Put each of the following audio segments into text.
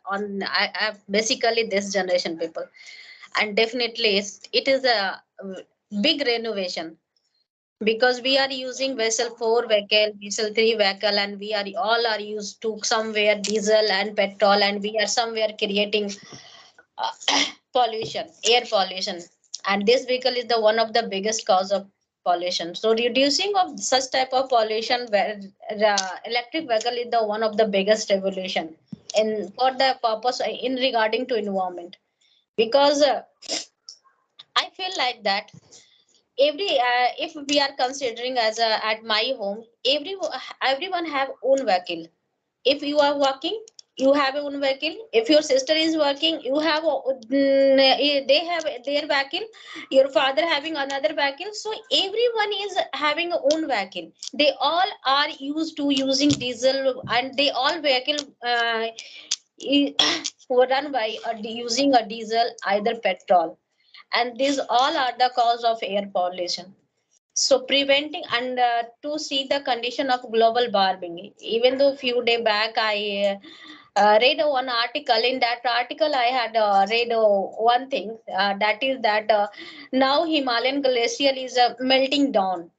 on basically this generation people. And definitely it is a big renovation, because we are using vessel 4 vehicle, vessel 3 vehicle, and we are all are used to somewhere diesel and petrol, and we are somewhere creating uh, pollution, air pollution. And this vehicle is the one of the biggest cause of pollution. So reducing of such type of pollution, where the electric vehicle is the one of the biggest revolution in for the purpose in regarding to environment. Because I feel like that every if we are considering as a, at my home, everyone have own vehicle. If you are working, you have your own vehicle. If your sister is working, you have they have their vehicle. Your father having another vehicle. So everyone is having a own vehicle. They all are used to using diesel, and they all vehicle were run by using a diesel, either petrol. And these all are the cause of air pollution. So preventing and to see the condition of global warming. Even though few day back I read one article. In that article, I had read one thing, that is that now Himalayan glacier is melting down,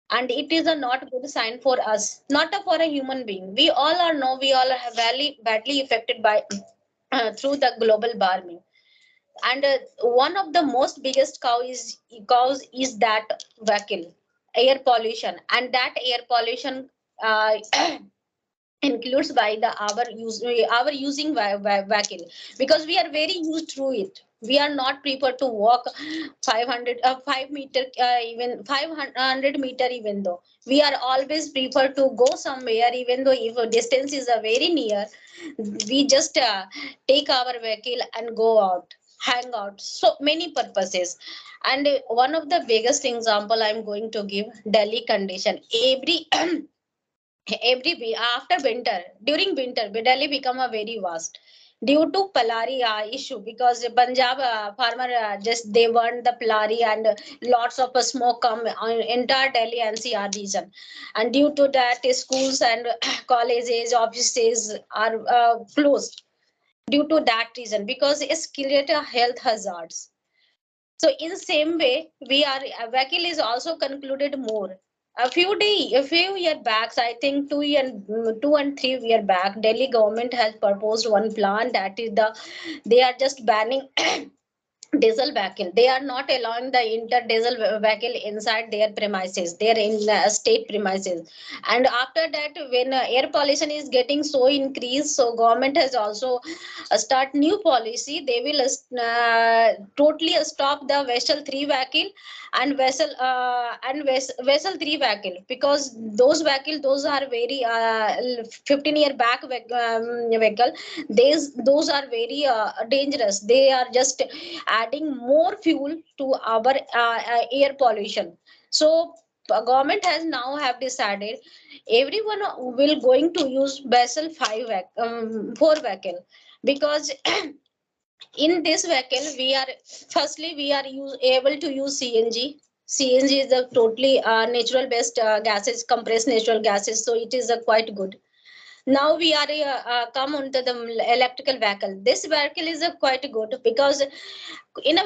and it is a not good sign for us, not for a human being. We all are know we all are badly affected by through the global warming. And one of the most biggest cause is that vehicle air pollution. And that air pollution uh, includes by the our using vehicle, because we are very used to it. We are not prepared to walk 500 5 meter, even 500 meter. Even though we are always prefer to go somewhere, even though if a distance is very near, we just take our vehicle and go out, hang out, so many purposes. And one of the biggest example I'm going to give, Delhi condition. Every after winter, during winter, Delhi become a very vast due to Palari issue, because Punjab farmer just they burn the Palari, and lots of smoke come on entire Delhi NCR region. And due to that, schools and colleges, offices are closed due to that reason, because it's create a health hazards. So in same way, we are Vakil is also concluded more. A few year back, I think 2 and 3 year back, Delhi government has proposed one plan, that is they are just banning diesel vehicle. They are not allowing the inter diesel vehicle inside their premises. They are in state premises. And after that, when air pollution is getting so increased, so government has also start new policy. They will totally stop the vessel 3 vehicle and vessel 3 vehicle, because those vehicle, those are very 15-year back vehicle. Those are very dangerous. They are just adding more fuel to our air pollution. So government has now have decided everyone will going to use vessel 5 4 vehicle, because in this vehicle we are firstly we are able to use CNG. CNG is a totally natural based gases, compressed natural gases, so it is quite good. Now we are come onto the electrical vehicle. This vehicle is quite good, because in a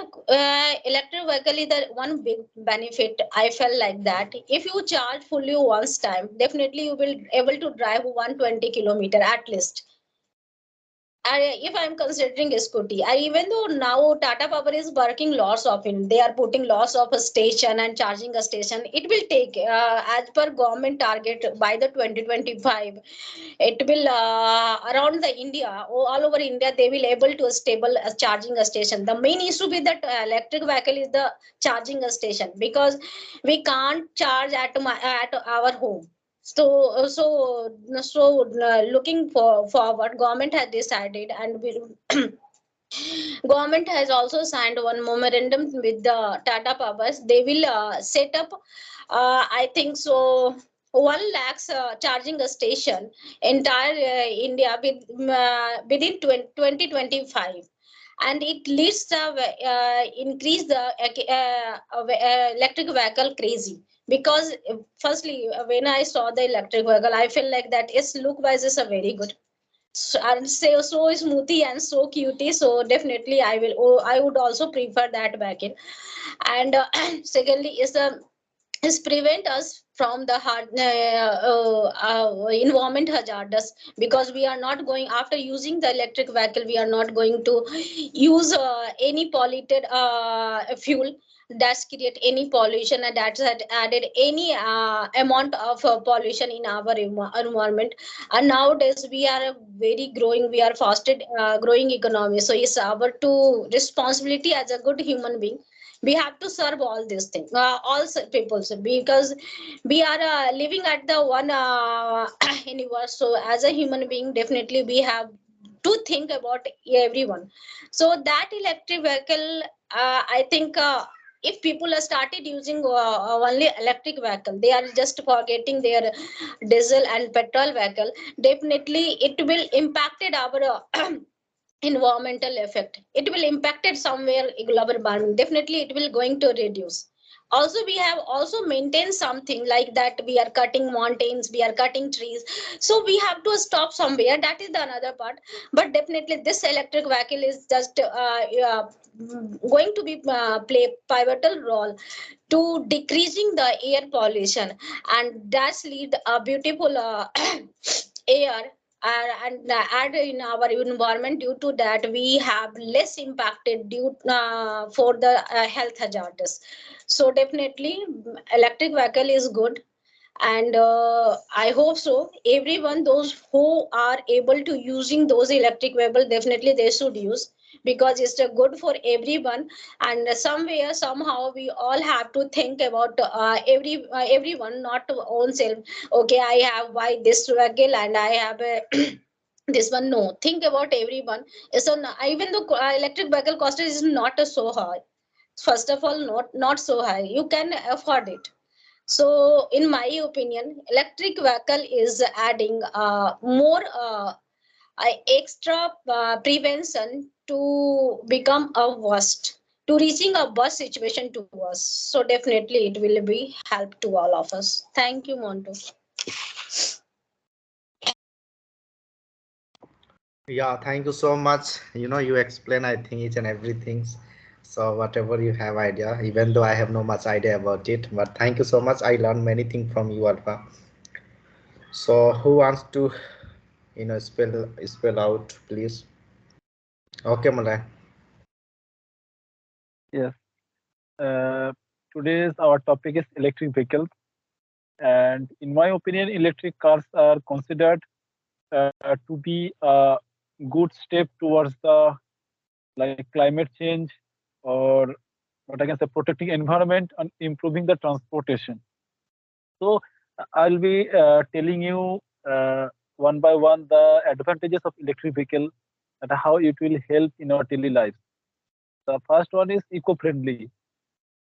electric vehicle is the one big benefit I felt like that. If you charge fully once time, definitely you will able to drive 120 kilometer at least. If I'm considering a scooty, even though now Tata Power is working lots of in, they are putting lots of a station and charging a station. It will take, as per government target, by the 2025, it will around the India, all over India, they will able to stable charging a station. The main issue with that electric vehicle is the charging a station, because we can't charge at our home. So looking for forward, government has decided, and government has also signed one memorandum with the Tata Powers. They will set up, I think so, 1 lakhs charging a station entire India within 2025. And it leads the increase the electric vehicle crazy. Because firstly, when I saw the electric vehicle, I feel like that its look wise is a very good. and say so smoothy and so cutie. So definitely I would also prefer that vehicle. And secondly is prevent us from the hard environment hazardous, because we are not going, after using the electric vehicle, we are not going to use any polluted fuel that's create any pollution, and that's had added any amount of pollution in our environment. And nowadays we are a very growing, we are fastest growing economy, so it's our to responsibility as a good human being. We have to serve all these things, people, because we are living at the one universe. So as a human being, definitely we have to think about everyone. So that electric vehicle, I think if people have started using only electric vehicle, they are just forgetting their diesel and petrol vehicle, definitely it will impacted our environmental effect. It will impact it somewhere global warming, definitely it will going to reduce. Also we have also maintained something like that, we are cutting mountains, we are cutting trees, so we have to stop somewhere, that is the another part. But definitely this electric vehicle is just going to be play pivotal role to decreasing the air pollution, and that's lead a beautiful air and add in our environment. Due to that we have less impacted due for the health hazards. So definitely electric vehicle is good. And I hope so everyone, those who are able to using those electric vehicle, definitely they should use, because it's good for everyone. And somewhere somehow we all have to think about everyone, not to own self. Okay, I have why this vehicle and I have a this one. No, think about everyone. So even though electric vehicle cost is not so high, first of all, not so high, you can afford it. So, in my opinion, electric vehicle is adding more extra prevention to become a worst, to reaching a worst situation to us. So definitely it will be help to all of us. Thank you, Montu. Yeah, thank you so much. You explain, I think, each and everything. So whatever you have idea, even though I have no much idea about it, but thank you so much. I learned many things from you, Alpha. So who wants to, spell out, please? Okay, Malay. Yes. Uh, Today's our topic is electric vehicles, and in my opinion, electric cars are considered to be a good step towards the like climate change, or what I can say, protecting environment and improving the transportation. So I'll be telling you one by one the advantages of electric vehicle and how it will help in our daily life. The first one is eco-friendly.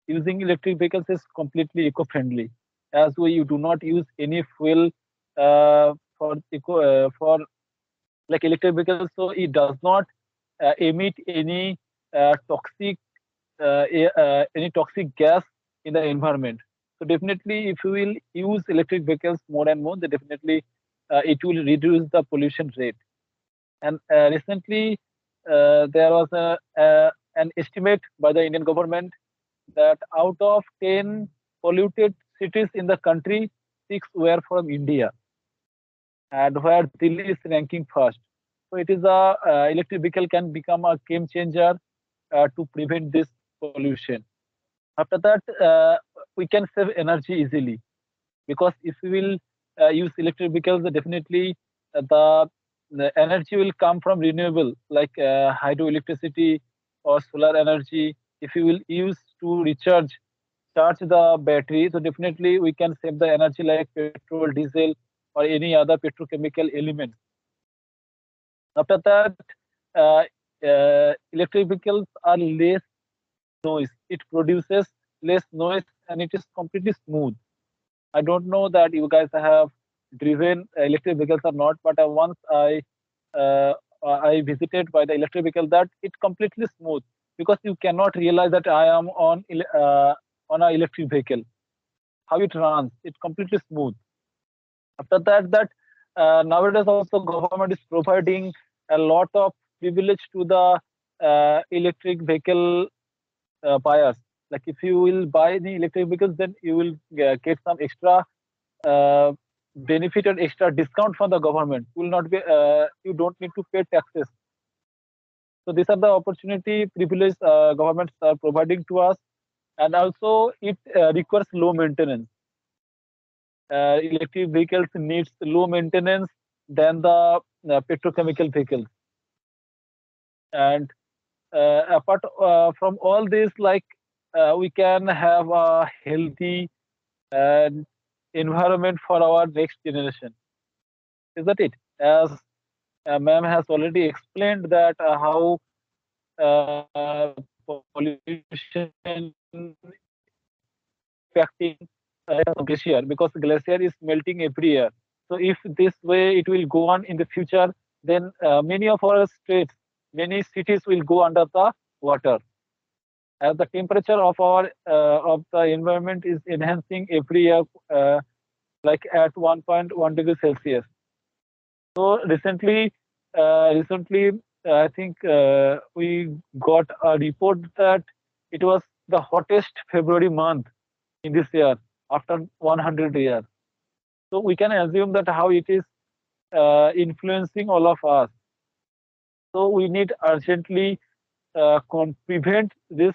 Using electric vehicles is completely eco-friendly, as we do not use any fuel for like electric vehicles, so it does not emit toxic any toxic gas in the environment. So definitely, if you will use electric vehicles more and more, then definitely it will reduce the pollution rate. And recently, there was an estimate by the Indian government that out of 10 polluted cities in the country, 6 were from India, and where Delhi is ranking first. So it is a electric vehicle can become a game changer to prevent this pollution. After that, we can save energy easily, because if we will use electric vehicles, definitely the energy will come from renewable, like hydroelectricity or solar energy. If we will use to charge the battery, so definitely we can save the energy like petrol, diesel, or any other petrochemical element. After that, electric vehicles are less noise. It produces less noise and it is completely smooth. I don't know that you guys have driven electric vehicles or not, but once uh, I visited by the electric vehicle, that it completely smooth, because you cannot realize that I am on an electric vehicle. How it runs, it completely smooth. After that, nowadays also government is providing a lot of privilege to the electric vehicle buyers. Like if you will buy the electric vehicles, then you will get some extra uh, benefit and extra discount from the government. You will not be you don't need to pay taxes. So these are the opportunity privilege governments are providing to us, and also it requires low maintenance. Electric vehicles needs low maintenance than the petrochemical vehicles. And apart from all this, like we can have a healthy environment for our next generation. Is that it? As ma'am has already explained that how pollution impacting glacier, because glacier is melting every year. So if this way it will go on in the future, then many of our states, many cities will go under the water. As the temperature of our of the environment is enhancing every year, like at 1.1 degree Celsius. So recently, I think we got a report that it was the hottest February month in this year after 100 years. So we can assume that how it is influencing all of us. So we need urgently prevent this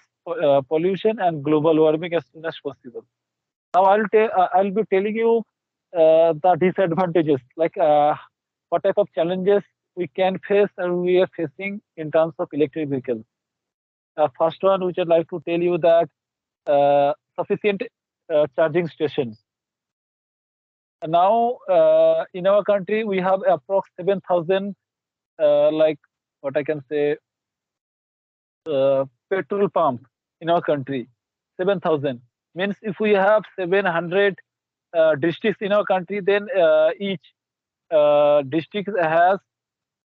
pollution and global warming as soon as possible. Now I'll be telling you the disadvantages, like what type of challenges we can face and we are facing in terms of electric vehicles. First one, which I'd like to tell you that sufficient charging stations. Now in our country we have approx 7,000 like what I can say petrol pump in our country. 7,000 means if we have 700 districts in our country, then each district has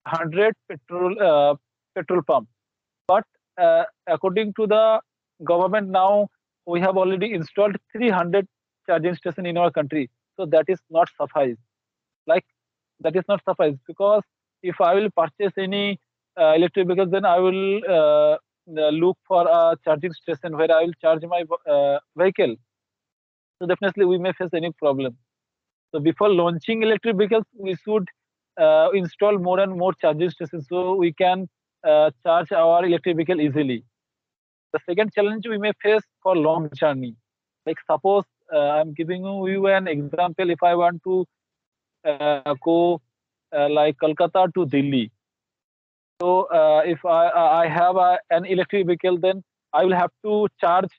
100 petrol pump. But according to the government, now we have already installed 300 charging station in our country. So that is not suffice. Like that is not suffice, because if I will purchase any electric vehicles, then I will look for a charging station where I will charge my vehicle. So definitely we may face any problem. So before launching electric vehicles, we should install more and more charging stations so we can charge our electric vehicle easily. The second challenge we may face for long journey, like suppose I'm giving you an example. If I want to go like Kolkata to Delhi, so if I have an electric vehicle, then I will have to charge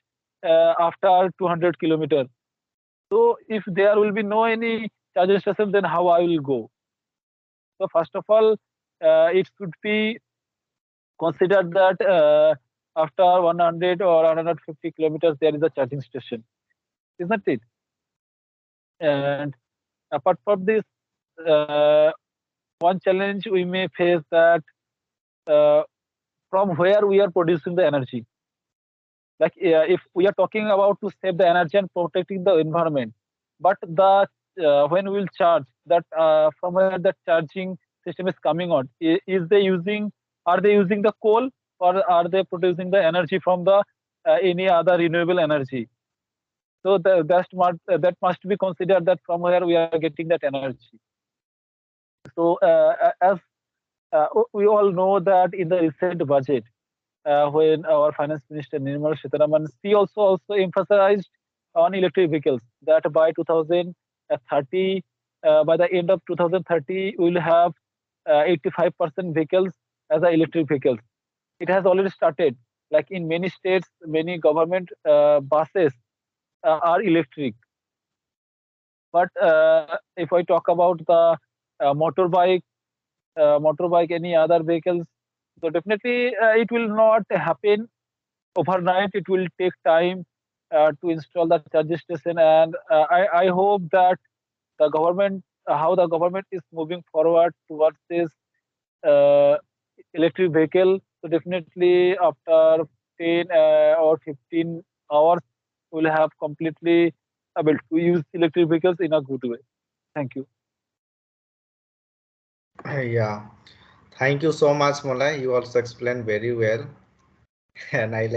after 200 kilometers. So if there will be no any charging station, then how I will go? So first of all, it should be considered that after 100 or 150 kilometers, there is a charging station, isn't it? And apart from this, one challenge we may face that from where we are producing the energy. Like if we are talking about to save the energy and protecting the environment, but the when we will charge that from where the charging system is coming on, is they using are they using the coal, or are they producing the energy from the any other renewable energy? So that must be considered that from where we are getting that energy. So as we all know that in the recent budget, when our finance minister Nirmala Sitharaman, she also emphasized on electric vehicles that by 2030, by the end of 2030, we will have 85% vehicles as electric vehicles. It has already started. Like in many states, many government buses are electric. But if I talk about the motorbike, any other vehicles, so definitely it will not happen overnight. It will take time to install the charging station, and I hope that the government, how the government is moving forward towards this uh, electric vehicle. So definitely after 10 or 15 hours, we'll have completely able to use electric vehicles in a good way. Thank you. Yeah, thank you so much, Molay. You also explained very well, and I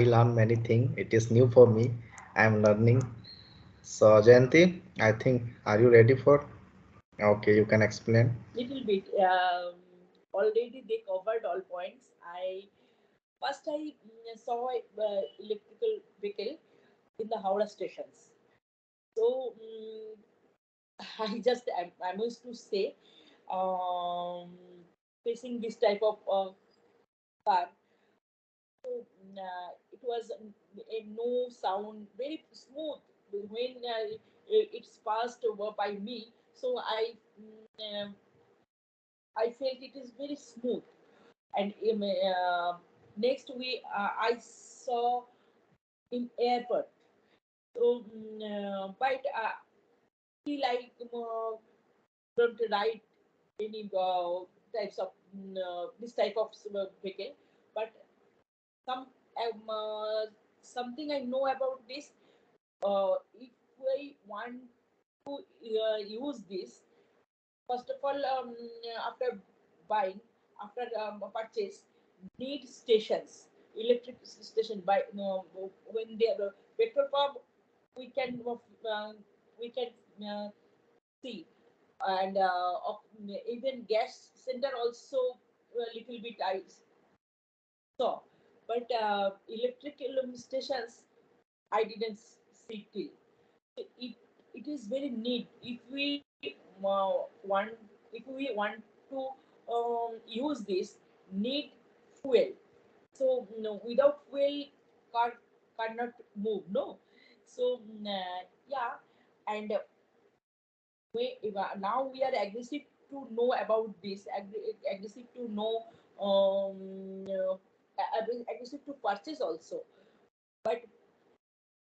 learned many things. It is new for me. I'm learning. So, Jayanti, I think, are you ready for? Okay, you can explain. Little bit. Already they covered all points. I saw electrical vehicle in the Howrah stations. So I must to say, um, facing this type of car, so it was a no sound, very smooth when it's passed over by me. So I felt it is very smooth. And next we I saw in airport. So, but he like don't ride any types of this type of vehicle, but some something I know about this. If we want to use this, first of all, after buying, after purchase, need stations, electric station. By when they are petrol pump, we can we can uh, see, and even gas center also a little bit I saw, but electrical stations I didn't see till. It it is very neat if we want, if we want to use this, need fuel. So no, without fuel, car cannot move. No, so yeah, and now we are aggressive to know about this, aggressive to know, aggressive to purchase also. But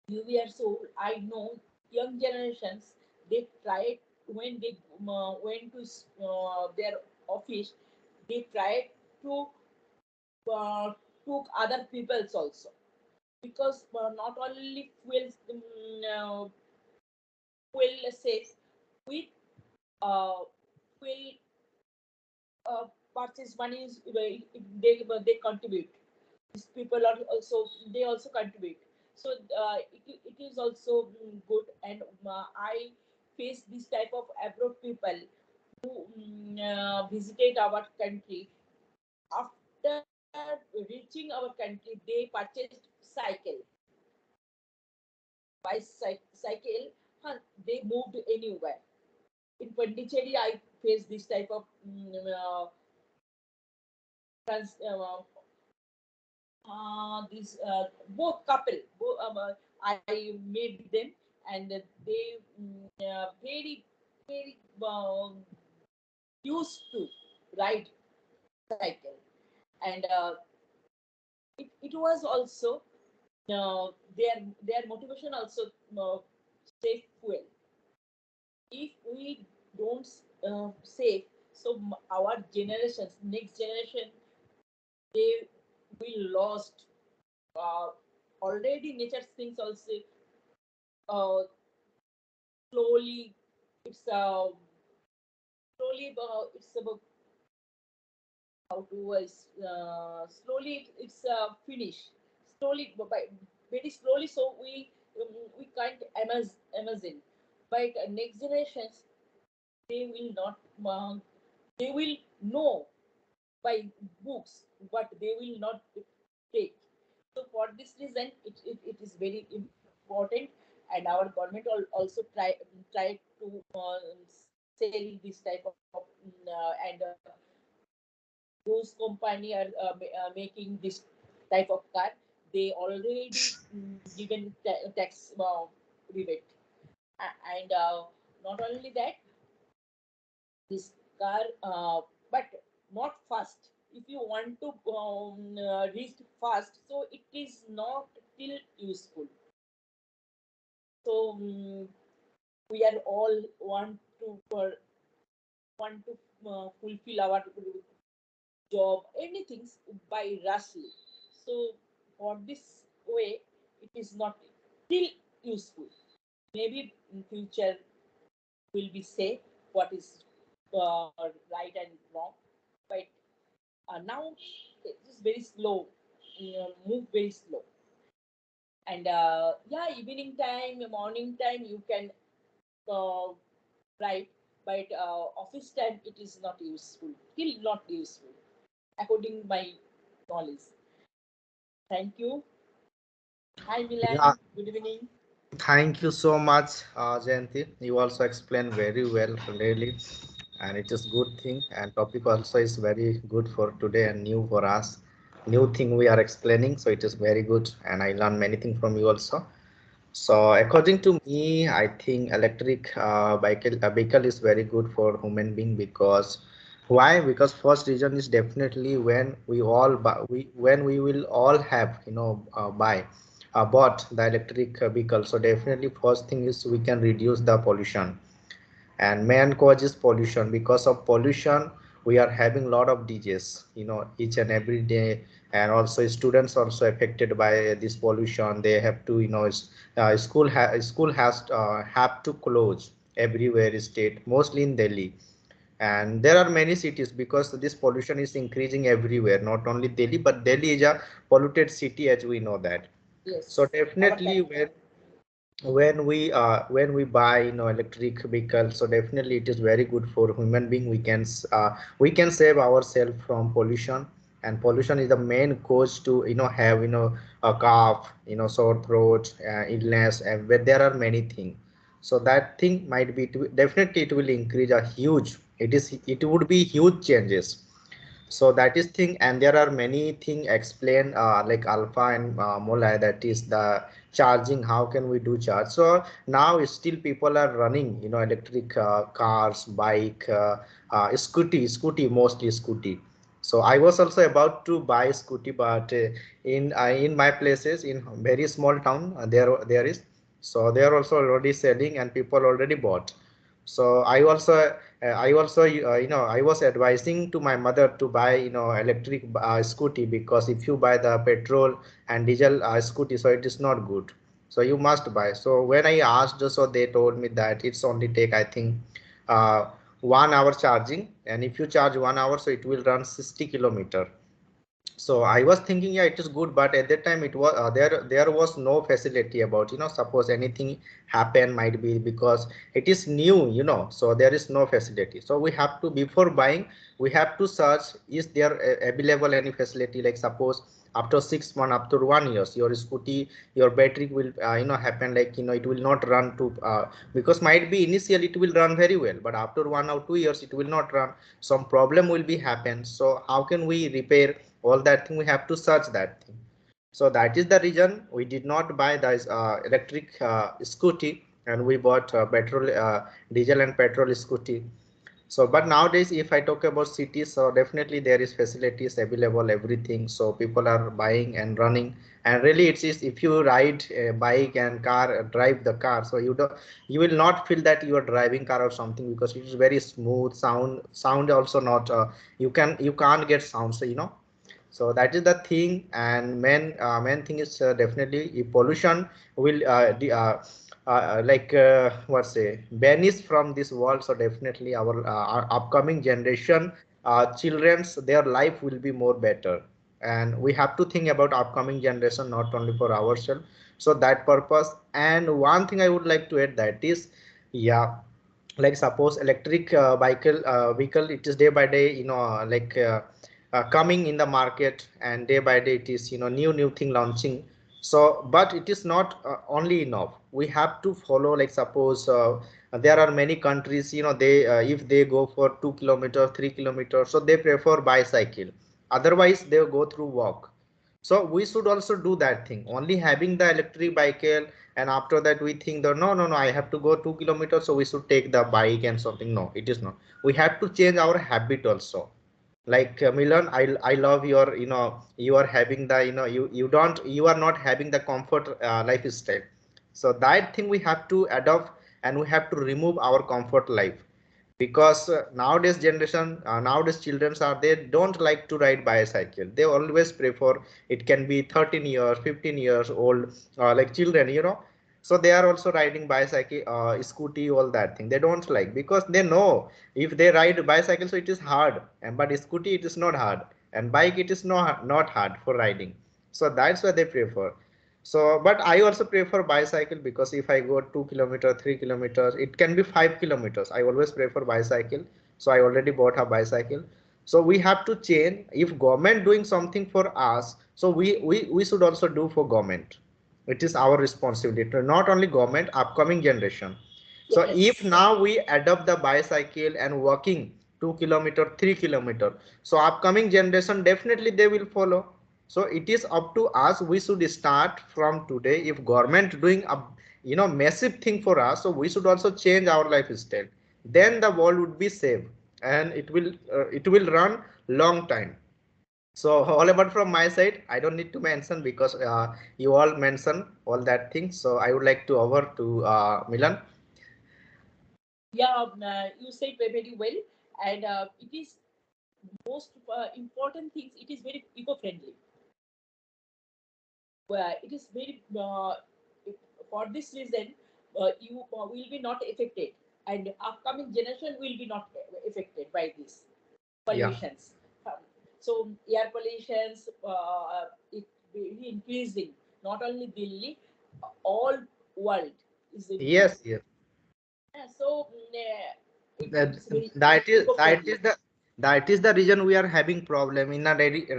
few years old, I know young generations, they tried when they went to their office, they tried to uh, took other people's also, because not only fuel safe, with fuel purchase money is they contribute. These people are also, they also contribute. So it is also good. And I face this type of abroad people who visited our country. After reaching our country, they purchased cycle. By cycle, they moved anywhere. In Pondicherry, I faced this type of trans, this both couple, I made them, and they very used to ride cycle. And it was also their motivation also, save fuel. If we don't save, so our generations, next generation, they will lost. uh, Already nature things also uh, slowly, it's slowly it's about how to slowly it's finish slowly, by very slowly. So we can't imagine. But next generations, they will not they will know by books, but they will not take. So for this reason, it is very important, and our government also try to sell this type of and those company are making this type of car. They already given tax rebate. And not only that, this car, but not fast. If you want to reach fast, so it is not still useful. So we are all want to fulfill our job, anything by rushly. So for this way, it is not still useful. Maybe in future will be say what is right and wrong, but now it is very slow, move very slow. And yeah, evening time, morning time, you can uh, ride, but office time it is not useful, still not useful, according my knowledge. Thank you. Hi Yeah, Milan, good evening. thank you so much, Jayanti. You also explained very well, really, and it is good thing. And topic also is very good for today and new for us. New thing we are explaining, so it is very good, and I learned many things from you also. So according to me, I think electric vehicle is very good for human being because why? Because first reason is definitely when we all buy, when we will all have buy bought the electric vehicle. So definitely first thing is we can reduce the pollution, and main cause is pollution. Because of pollution we are having a lot of DJs each and every day, and also students also affected by this pollution. They have to school has have to close everywhere state, mostly in Delhi, and there are many cities because this pollution is increasing everywhere, not only Delhi, but Delhi is a polluted city as we know that. So Yes, our definitely capital. when we buy electric vehicle, so definitely it is very good for human being. We can save ourselves from pollution, and pollution is the main cause to have a cough, sore throat, illness, and where there are many things. So that thing might be definitely it will increase a huge, it would be huge changes. So that is thing, and there are many thing explained like alpha and mola, that is the charging, how can we do charge. So now still people are running electric cars, bike, scooty, mostly scooty. So I was also about to buy scooty, but in my places, in very small town, there is, so they are also already selling and people already bought. So I was advising to my mother to buy electric scooty, because if you buy the petrol and diesel scooty, so it is not good. So you must buy. So when I asked, so they told me that it's only take, I think, uh, 1 hour charging, and if you charge 1 hour, so it will run 60 kilometer. So I was thinking, yeah, it is good, but at that time it was there was no facility about suppose anything happen, might be because it is new, so there is no facility. So we have to, before buying, we have to search, is there available any facility, like suppose after 6 months, after 1 years, your scooty, your battery will happen, like it will not run to because might be initially it will run very well, but after 1 or 2 years it will not run, some problem will be happen. So how can we repair all that thing? We have to search that thing. So that is the reason we did not buy this electric scooty, and we bought petrol, diesel and petrol scooty. So but nowadays if I talk about cities, so definitely there is facilities available, everything, so people are buying and running. And really it is, if you ride a bike and car, drive the car, so you will not feel that you are driving car or something, because it is very smooth. Sound also not you can't get sound, so so that is the thing. And main thing is definitely if pollution will what say, banish from this world, so definitely our upcoming generation, children's, their life will be more better. And we have to think about upcoming generation, not only for ourselves. So that purpose. And one thing I would like to add, that is, yeah, like suppose electric vehicle, it is day by day coming in the market, and day by day it is new thing launching. So but it is not only enough, we have to follow, like suppose there are many countries, they if they go for 2 kilometers, 3 kilometers, so they prefer bicycle, otherwise they go through walk. So we should also do that thing, only having the electric vehicle, and after that we think that no, I have to go 2 kilometers, so we should take the bike and something. No, it is not. We have to change our habit also. Like Milan, I love your, you are having the, you are not having the comfort lifestyle. So that thing we have to adopt, and we have to remove our comfort life. Because nowadays children are, they don't like to ride bicycle, they always prefer, it can be 13 years, 15 years old, like children. So they are also riding bicycle, scooty, all that thing. They don't like, because they know if they ride bicycle, so it is hard, and but scooty it is not hard, and bike it is not hard for riding. So that's why they prefer. So, but I also prefer bicycle, because if I go 2 kilometers, 3 kilometers, it can be 5 kilometers. I always prefer bicycle. So I already bought a bicycle. So we have to change. If government doing something for us, so we should also do for government. It is our responsibility, not only government, upcoming generation. So if Yes. now we adopt the bicycle and walking 2 kilometer, 3 kilometer, so upcoming generation definitely they will follow. So it is up to us. We should start from today. If government doing a massive thing for us, so we should also change our lifestyle. Then the world would be safe, and it will run long time. So all about from my side, I don't need to mention, because you all mention all that things. So I would like to over to Milan. Yeah, you said very well, and it is most important things. It is very eco-friendly. It is very for this reason you will be not affected, and upcoming generation will be not affected by this Yeah. pollutions. Um, so air pollutions it really increasing. Not only Delhi, all world is Yes. increasing. Yes. So it That is very that is that eco-friendly. is the that is the reason we are having problem. In a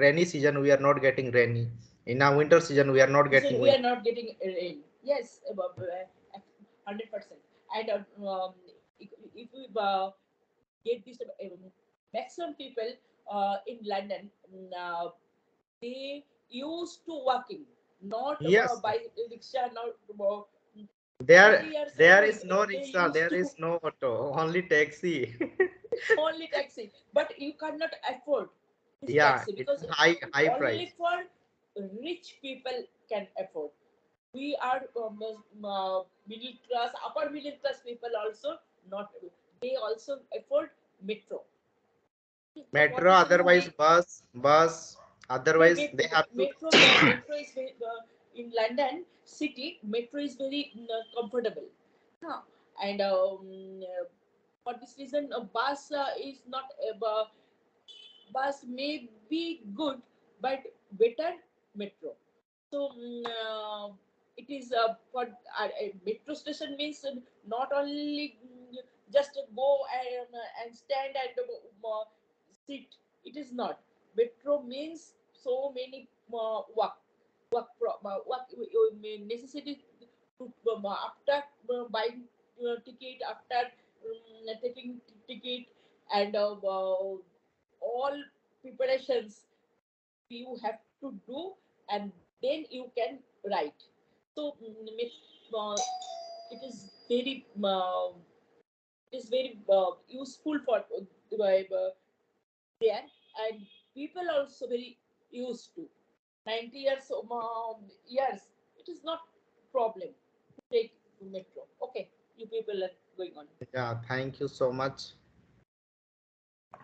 rainy season, we are not getting rainy. In a winter season, we are not So getting we are winter. not getting rain. Yes, about 100%. And if we get this, maximum people in London, they used to walking, not Yes. by rickshaw, not uh, There 30 years there old. is no They rickshaw. used There to is no auto. Only taxi. only taxi, but you cannot afford this Yeah, taxi it's because high only price. for rich people can afford. We are middle class, upper middle class people also not. They also afford metro. So for Metro, this reason, otherwise bus. Otherwise they have to. metro is very, in London city. Metro is very comfortable. Huh. And for this reason, a bus is not. Bus may be good, but better metro. So it is for metro station means not only just go and stand and sit. It is not. Metro means so many necessity to after buying ticket, after taking ticket, and all preparations you have to do, and then you can write. So it is very useful for there, and people also very used to 90 years years. It is not problem to take metro. Okay, you people are going on. Yeah, thank you so much